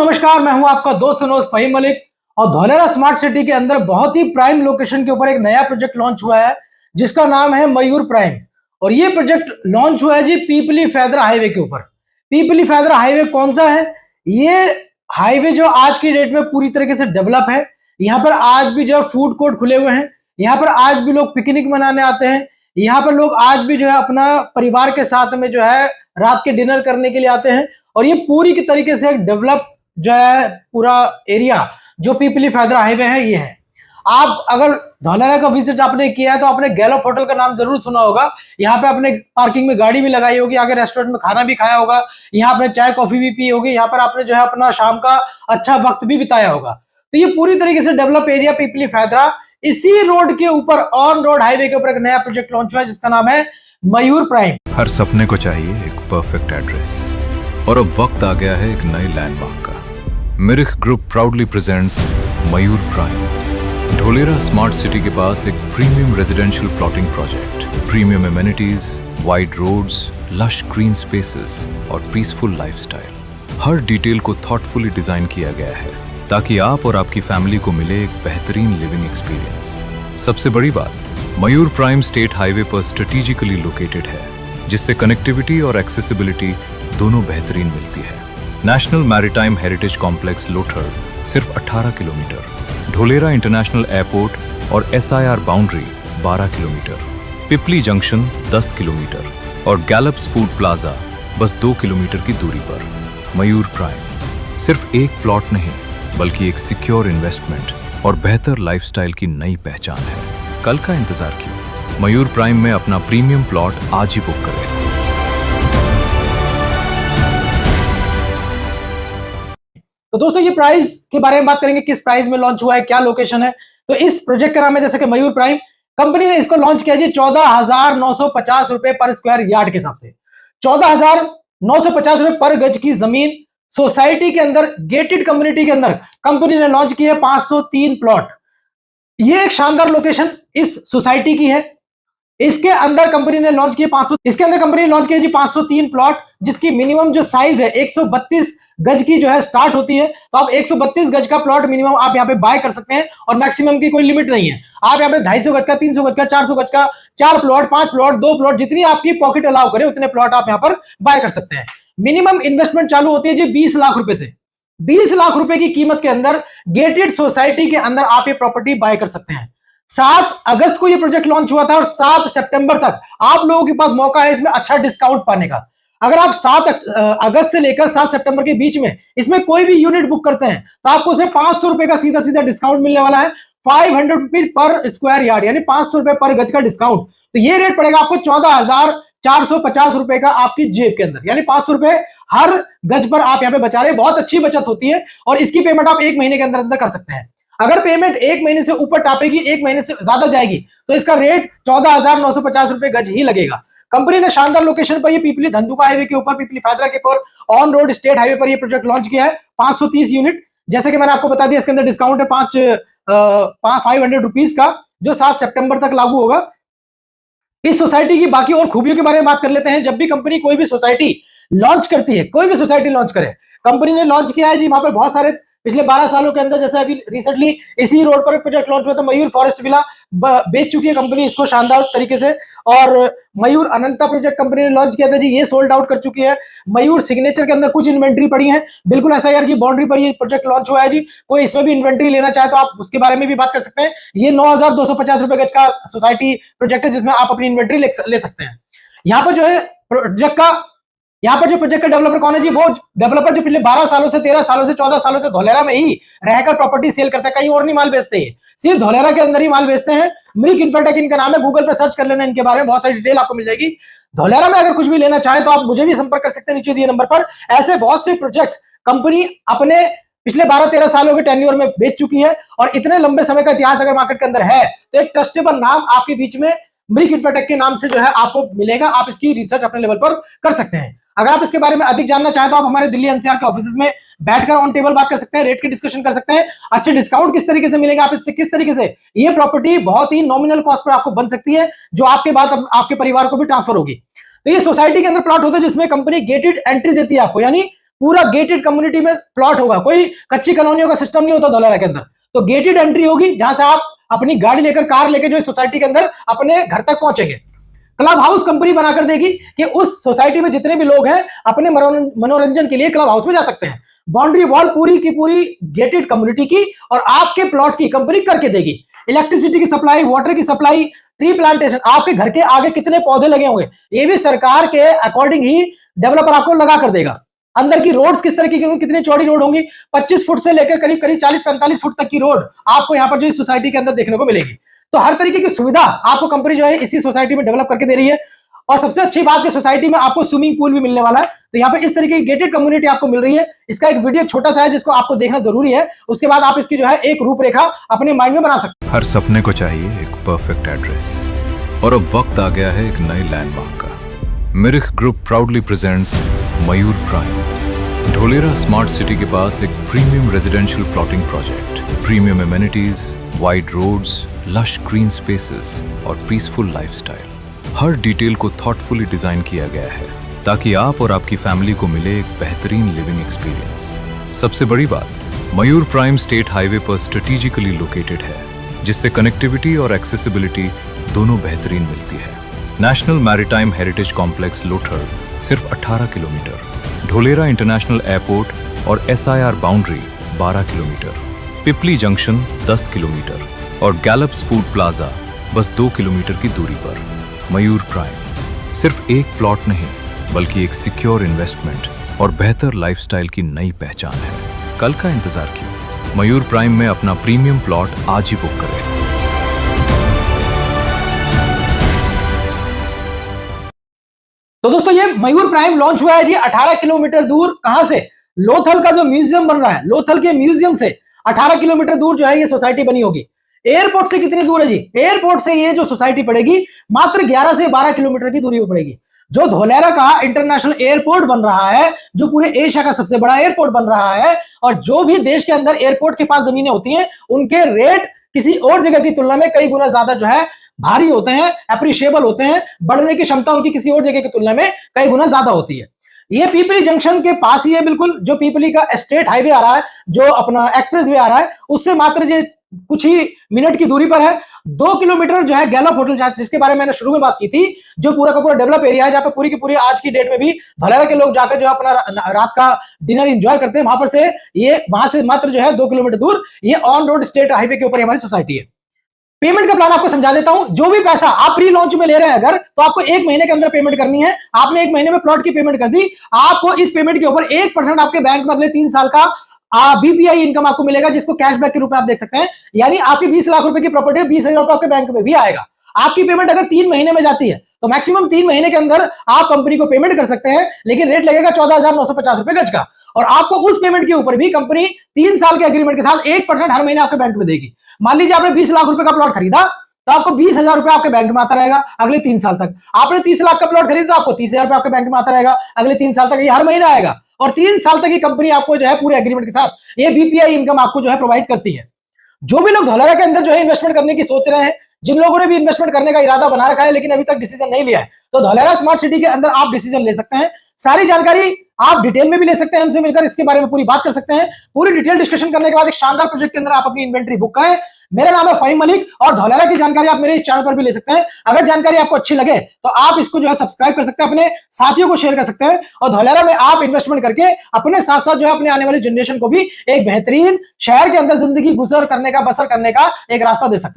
नमस्कार, मैं हूं आपका दोस्त मनोज फहीम मलिक। और धौलेरा स्मार्ट सिटी के अंदर बहुत ही प्राइम लोकेशन के ऊपर एक नया प्रोजेक्ट लॉन्च हुआ है जिसका नाम है मयूर प्राइम। और ये प्रोजेक्ट लॉन्च हुआ है जी पीपली फैदरा हाईवे के ऊपर। पीपली फैदरा हाईवे कौन सा है? ये हाईवे जो आज की डेट में पूरी तरीके से डेवलप है। यहाँ पर आज भी जो है फूड कोर्ट खुले हुए हैं, यहाँ पर आज भी लोग पिकनिक मनाने आते हैं, यहाँ पर लोग आज भी जो है अपना परिवार के साथ में जो है रात के डिनर करने के लिए आते हैं। और ये पूरी की तरीके से एक डेवलप जो है पूरा एरिया जो पीपली फैदरा हाईवे है ये है। आप अगर धौलेरा का विजिट आपने किया है तो आपने गैलप होटल का नाम जरूर सुना होगा। यहाँ पे आपने पार्किंग में गाड़ी भी लगाई होगी, आगे रेस्टोरेंट में खाना भी खाया होगा, यहाँ आपने चाय कॉफी भी पी होगी, यहाँ पर आपने जो है अपना शाम का अच्छा वक्त भी बिताया होगा। तो ये पूरी तरीके से डेवलप एरिया पीपली फैदरा, इसी रोड के ऊपर ऑन रोड हाईवे के ऊपर एक नया प्रोजेक्ट लॉन्च हुआ है जिसका नाम है मयूर प्राइम। हर सपने को चाहिए एक परफेक्ट एड्रेस और अब वक्त आ गया है एक नई लैंडमार्क का। Mirikh group proudly presents Mayur prime. Dholera smart city के पास एक premium residential plotting project, premium amenities, wide roads, lush green spaces और पीसफुल लाइफस्टाइल। हर डिटेल को थॉटफुली डिजाइन किया गया है ताकि आप और आपकी फैमिली को मिले एक बेहतरीन लिविंग एक्सपीरियंस। सबसे बड़ी बात, मयूर प्राइम स्टेट हाईवे पर स्ट्रेटेजिकली लोकेटेड है जिससे कनेक्टिविटी और एक्सेसिबिलिटी दोनों बेहतरीन मिलती है। National maritime heritage complex Lothar सिर्फ 18 किलोमीटर, धौलेरा इंटरनेशनल एयरपोर्ट और SIR बाउंड्री 12 किलोमीटर, पिपली जंक्शन 10 किलोमीटर और गैलप्स फूड प्लाजा बस 2 किलोमीटर की दूरी पर। मयूर प्राइम सिर्फ एक प्लॉट नहीं बल्कि एक सिक्योर इन्वेस्टमेंट और बेहतर लाइफस्टाइल की नई पहचान है। कल का इंतजार क्यों? मयूर प्राइम में अपना प्रीमियम प्लॉट आज ही बुक करें। तो दोस्तों ये प्राइस के बारे में बात करेंगे, किस प्राइस में लॉन्च हुआ है, क्या लोकेशन है। तो इस प्रोजेक्ट का नाम है जैसे कि मयूर प्राइम। कंपनी ने इसको लॉन्च किया जी 14,950 रुपए पर स्क्वायर यार्ड के हिसाब से। 14,950 रुपए पर गज की जमीन सोसाइटी के अंदर, गेटेड कम्युनिटी के अंदर कंपनी ने लॉन्च की है 503 प्लॉट। ये एक शानदार लोकेशन इस सोसाइटी की है। इसके अंदर कंपनी ने लॉन्च किया 500, इसके अंदर कंपनी ने लॉन्च किया जी 503 प्लॉट जिसकी मिनिमम जो साइज है 132 गज की जो है स्टार्ट होती है। तो आप 132 गज का प्लॉट मिनिमम आप यहाँ पे बाय कर सकते हैं और मैक्सिमम की कोई लिमिट नहीं है। आप यहाँ पे 250 गज का, 300 गज का, 400 गज का 4 प्लॉट, 5 प्लॉट, 2 प्लॉट, जितनी आपकी पॉकेट अलाउ करे उतने प्लॉट आप यहाँ पर बाय कर सकते हैं। मिनिमम इन्वेस्टमेंट चालू होती है जी 20 लाख रुपए से। 20 लाख रुपए की कीमत के अंदर गेटेड सोसाइटी के अंदर आप ये प्रॉपर्टी बाय कर सकते हैं। 7 अगस्त को ये प्रोजेक्ट लॉन्च हुआ था और 7 सितंबर तक आप लोगों के पास मौका है इसमें अच्छा डिस्काउंट पाने का। अगर आप 7 अगस्त से लेकर 7 सितंबर के बीच में इसमें कोई भी यूनिट बुक करते हैं तो आपको उसमें 500 रुपए का सीधा सीधा डिस्काउंट मिलने वाला है। 500 रुपीज पर स्क्वायर यार्ड यानी 500 रुपए पर गज का डिस्काउंट। तो ये रेट पड़ेगा आपको 14,450 रुपए का आपकी जेब के अंदर, यानी 500 रुपए हर गज पर आप यहाँ पे बचा रहे हैं। बहुत अच्छी बचत होती है और इसकी पेमेंट आप 1 महीने के अंदर अंदर कर सकते हैं। अगर पेमेंट 1 महीने से ऊपर टापेगी, 1 महीने से ज्यादा जाएगी तो इसका रेट 14,950 रुपए गज ही लगेगा। कंपनी ने शानदार लोकेशन पर ये पीपली धंधुका हाईवे के ऊपर, पीपली फैदरा के ऊपर ऑन रोड स्टेट हाईवे पर ये प्रोजेक्ट लॉन्च किया है। 530 यूनिट, जैसे कि मैंने आपको बता दिया, इसके अंदर डिस्काउंट है 500 रुपीज का जो 7 सितंबर तक लागू होगा। इस सोसाइटी की बाकी और खूबियों के बारे में बात कर लेते हैं। जब भी कंपनी कोई भी सोसाइटी लॉन्च करती है, कोई भी सोसाइटी लॉन्च करे, कंपनी ने लॉन्च किया है जी वहां पर बहुत सारे पिछले 12 सालों के अंदर, जैसे अभी रिसेंटली इसी रोड पर एक प्रोजेक्ट लॉन्च हुआ था मयूर फॉरेस्ट विला, बेच चुकी है कंपनी इसको शानदार तरीके से। और मयूर अनंता प्रोजेक्ट कंपनी ने लॉन्च किया था जी, ये सोल्ड आउट कर चुकी है। मयूर सिग्नेचर के अंदर कुछ इन्वेंट्री पड़ी है, बिल्कुल SIR की बाउंड्री पर ये प्रोजेक्ट लॉन्च हुआ है जी। कोई इसमें भी इन्वेंट्री लेना चाहे तो आप उसके बारे में भी बात कर सकते हैं। ये 9,250 रुपए गज का सोसाइटी प्रोजेक्ट है जिसमें आप अपनी इन्वेंट्री ले सकते हैं। यहाँ पर जो है प्रोजेक्ट का डेवलपर कौन है जी? वो डेवलपर जो पिछले 12 सालों से, 13 सालों से, 14 सालों से धौलेरा में ही रहकर प्रॉपर्टी सेल करता है। कहीं और नहीं माल बेचते हैं, सिर्फ धौलेरा के अंदर ही माल बेचते हैं। मिरिक इन्फोटेक इनका नाम है, गूगल पे सर्च कर लेना, इनके बारे में बहुत सारी डिटेल आपको मिल जाएगी। धौलेरा में अगर कुछ भी लेना चाहे तो आप मुझे भी संपर्क कर सकते हैं नीचे दिए नंबर पर। ऐसे बहुत से प्रोजेक्ट कंपनी अपने पिछले 12-13 सालों के टेन्योर में बेच चुकी है और इतने लंबे समय का इतिहास अगर मार्केट के अंदर है तो एक ट्रस्टेबल नाम आपके बीच में मिरिक इन्फोटेक के नाम से जो है आपको मिलेगा। आप इसकी रिसर्च अपने लेवल पर कर सकते हैं। अगर आप इसके बारे में अधिक जानना चाहें तो आप हमारे दिल्ली NCR के ऑफिस में बैठकर ऑन टेबल बात कर सकते हैं, रेट की डिस्कशन कर सकते हैं, अच्छे डिस्काउंट किस तरीके से मिलेगा, आप इससे किस तरीके से ये प्रॉपर्टी बहुत ही नॉमिनल कॉस्ट पर आपको बन सकती है जो आपके बाद आपके परिवार को भी ट्रांसफर होगी। तो ये सोसाइटी के अंदर प्लॉट होता है जिसमें कंपनी गेटेड एंट्री देती है आपको, यानी पूरा गेटेड कम्युनिटी में प्लॉट होगा, कोई कच्ची कॉलोनियों का सिस्टम नहीं होता धौलेरा के अंदर। तो गेटेड एंट्री होगी जहां से आप अपनी गाड़ी लेकर, कार लेकर जो सोसाइटी के अंदर अपने घर तक पहुंचेंगे। क्लब हाउस कंपनी बनाकर देगी कि उस सोसाइटी में जितने भी लोग हैं अपने मनोरंजन के लिए क्लब हाउस में जा सकते हैं। बाउंड्री वॉल पूरी की पूरी गेटेड कम्युनिटी की और आपके प्लॉट की कंपनी करके देगी। इलेक्ट्रिसिटी की सप्लाई, वाटर की सप्लाई, ट्री प्लांटेशन, आपके घर के आगे कितने पौधे लगे होंगे ये भी सरकार के अकॉर्डिंग ही डेवलपर आपको लगा कर देगा। अंदर की रोड्स किस तरह की होंगी, कितनी चौड़ी रोड होंगी, 25 फुट से लेकर करीब करीब 40-45 फुट तक की रोड आपको यहाँ पर जो इस सोसाइटी के अंदर देखने को मिलेगी। तो हर तरीके की सुविधा आपको कंपनी जो है इसी सोसाइटी में डेवलप करके दे रही है। और सबसे अच्छी बात कि सोसाइटी में आपको स्विमिंग पूल भी मिलने वाला है। तो यहाँ पे इस तरीके की गेटेड कम्युनिटी आपको मिल रही है। इसका एक वीडियो छोटा सा है जिसको आपको देखना जरूरी है, उसके बाद आप इसकी जो है एक रूपरेखा अपने माइंड में बना सकते हैं। हर सपने को चाहिए एक परफेक्ट एड्रेस, और अब वक्त आ गया है एक नए लैंडमार्क का। Mirikh group proudly presents Mayur prime, Dholera smart city के पास एक premium residential plotting project. Premium amenities, wide roads, lush green spaces और पीसफुल लाइफस्टाइल। हर डिटेल को थॉटफुली डिजाइन किया गया है ताकि आप और आपकी फैमिली को मिले एक बेहतरीन लिविंग एक्सपीरियंस। सबसे बड़ी बात, मयूर प्राइम स्टेट हाईवे पर स्ट्रेटेजिकली लोकेटेड है, जिससे कनेक्टिविटी और एक्सेसिबिलिटी दोनों बेहतरीन मिलती है। National maritime heritage complex Lothal सिर्फ 18 किलोमीटर, ढोलेरा इंटरनेशनल एयरपोर्ट और SIR बाउंड्री 12 किलोमीटर, पिपली जंक्शन 10 किलोमीटर और गैलप्स फूड प्लाजा बस 2 किलोमीटर की दूरी पर। मयूर प्राइम सिर्फ एक प्लॉट नहीं बल्कि एक सिक्योर इन्वेस्टमेंट और बेहतर लाइफस्टाइल की नई पहचान है। कल का इंतजार क्यों? मयूर प्राइम में अपना प्रीमियम प्लॉट आज ही बुक करें। तो दोस्तों ये मयूर प्राइम लॉन्च हुआ है जी 18 किलोमीटर दूर। कहां से? लोथल का जो म्यूजियम बन रहा है, लोथल के म्यूजियम से 18 किलोमीटर दूर जो है ये सोसाइटी बनी होगी। एयरपोर्ट से कितनी दूर है जी? एयरपोर्ट से ये जो सोसाइटी पड़ेगी मात्र 11 से 12 किलोमीटर की दूरी पर पड़ेगी। जो धौलेरा का इंटरनेशनल एयरपोर्ट बन रहा है, जो पूरे एशिया का सबसे बड़ा एयरपोर्ट बन रहा है, और जो भी देश के अंदर एयरपोर्ट के पास जमीनें होती हैं उनके रेट किसी और जगह की तुलना में कई गुना ज्यादा जो है भारी होते हैं, अप्रिशिएबल होते हैं, बढ़ने की क्षमता उनकी किसी और जगह की तुलना में कई गुना ज्यादा होती है। ये पीपली जंक्शन के पास ही है बिल्कुल, जो पीपली का स्टेट हाईवे आ रहा है, जो अपना एक्सप्रेस वे आ रहा है, उससे मात्र ये कुछ ही मिनट की दूरी पर है। 2 किलोमीटर जो है गैलप होटल, जिसके बारे में मैंने शुरू में बात की थी, जो पूरा का पूरा डेवलप एरिया है, जहां पर पूरी की पूरी आज की डेट में भी धौलेरा के लोग जाकर जो अपना रात का डिनर एंजॉय करते हैं, वहां से मात्र जो है 2 किलोमीटर दूर ये ऑन रोड स्टेट हाईवे के ऊपर हमारी सोसाइटी है। पेमेंट का प्लान आपको समझा देता हूं। जो भी पैसा आप प्री लॉन्च में ले रहे हैं अगर, तो आपको 1 महीने के अंदर पेमेंट करनी है। आपने 1 महीने में प्लॉट की पेमेंट कर दी, आपको इस पेमेंट के ऊपर 1% आपके बैंक में अगले 3 साल का BPI इनकम आपको मिलेगा, जिसको कैशबैक के रूप में आप देख सकते हैं। यानी आपकी 20 लाख रुपए की प्रॉपर्टी 20,000 रुपए आपके बैंक में भी आएगा। आपकी पेमेंट अगर 3 महीने में जाती है तो मैक्सिमम 3 महीने के अंदर आप कंपनी को पेमेंट कर सकते हैं, लेकिन रेट लगेगा 14,950 रुपए गज का। और आपको उस पेमेंट के ऊपर भी कंपनी 3 साल के एग्रीमेंट के साथ 1% हर महीने आपके बैंक में देगी। मान लीजिए आपने 20 लाख रुपए का प्लॉट खरीदा तो आपको 20,000 रुपए आपके बैंक में आता रहेगा अगले 3 साल तक। आपने 30 लाख का प्लॉट खरीदा तो आपको 30,000 रुपए आपके बैंक में आता रहेगा अगले 3 साल तक। ये हर महीने आएगा और 3 साल तक ये कंपनी आपको जो है पूरे एग्रीमेंट के साथ ये BPI इनकम आपको जो है प्रोवाइड करती है। जो भी लोग धौलेरा के अंदर जो है इन्वेस्टमेंट करने की सोच रहे हैं, जिन लोगों ने भी इन्वेस्टमेंट करने का इरादा बना रखा है लेकिन अभी तक डिसीजन नहीं लिया है, तो धौलेरा स्मार्ट सिटी के अंदर आप डिसीजन ले सकते हैं। सारी जानकारी आप डिटेल में भी ले सकते हैं, हमसे मिलकर इसके बारे में पूरी बात कर सकते हैं। पूरी डिटेल डिस्कशन करने के बाद एक शानदार प्रोजेक्ट के अंदर आप अपनी इन्वेंटरी बुक करें। मेरा नाम है फहीम मलिक और धौलेरा की जानकारी आप मेरे इस चैनल पर भी ले सकते हैं। अगर जानकारी आपको अच्छी लगे तो आप इसको जो है सब्सक्राइब कर सकते हैं, अपने साथियों को शेयर कर सकते हैं और धौलेरा में आप इन्वेस्टमेंट करके अपने साथ साथ जो है अपने आने वाली जनरेशन को भी एक बेहतरीन शहर के अंदर जिंदगी बसर करने का एक रास्ता दे सकते हैं।